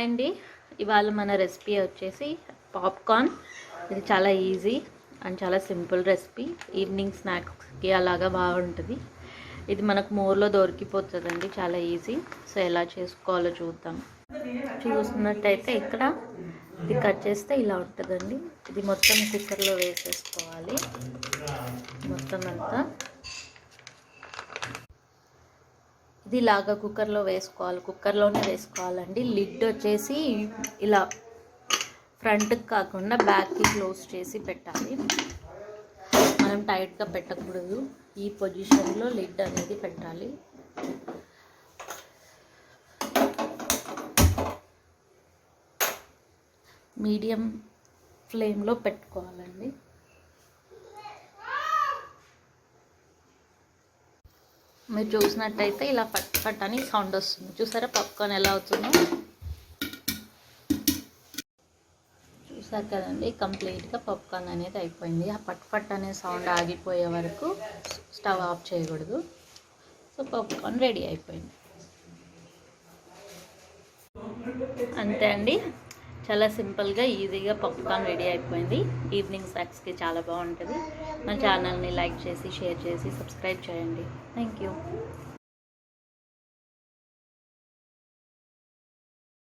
Hi అండి, ఇవాళ మన రెసిపీ వచ్చేసి పాప్కార్న్. ఇది చాలా ఈజీ అండ్ చాలా సింపుల్ రెసిపీ. ఈవినింగ్ స్నాక్స్కి అలాగా బాగుంటుంది. ఇది మనకు మోర్లో దొరికిపోతుందండి, చాలా ఈజీ. సో ఎలా చేసుకోవాలో చూద్దాం. చూసినట్టయితే ఇక్కడ ఇది కట్ చేస్తే ఇలా ఉంటుందండి. ఇది మొత్తం కుక్కర్లో వేసేసుకోవాలి మొత్తం అంతా. ఇది ఇలాగా కుక్కర్లో వేసుకోవాలి, కుక్కర్లోనే వేసుకోవాలండి. లిడ్ వచ్చేసి ఇలా ఫ్రంట్కి కాకుండా బ్యాక్కి క్లోజ్ చేసి పెట్టాలి. మనం టైట్గా పెట్టకూడదు, ఈ పొజిషన్లో లిడ్ అనేది పెట్టాలి. మీడియం ఫ్లేమ్లో పెట్టుకోవాలండి. మీరు చూసినట్టయితే ఇలా పట్ పట్ అని సౌండ్ వస్తుంది. చూసారా పాప్కార్న్ ఎలా అవుతుందో? చూసారు కదండి, కంప్లీట్గా పాప్కార్న్ అనేది అయిపోయింది. ఆ పట్ పట్ అనే సౌండ్ ఆగిపోయే వరకు స్టవ్ ఆఫ్ చేయకూడదు. సో పాప్కార్న్ రెడీ అయిపోయింది. అంతే అండి, చాలా సింపుల్గా ఈజీగా పాప్కార్న్ రెడీ అయిపోయింది. ఈవినింగ్ స్నాక్స్కి చాలా బాగుంటుంది. మన ఛానల్ని లైక్ చేసి, షేర్ చేసి, సబ్స్క్రైబ్ చేయండి. Thank you.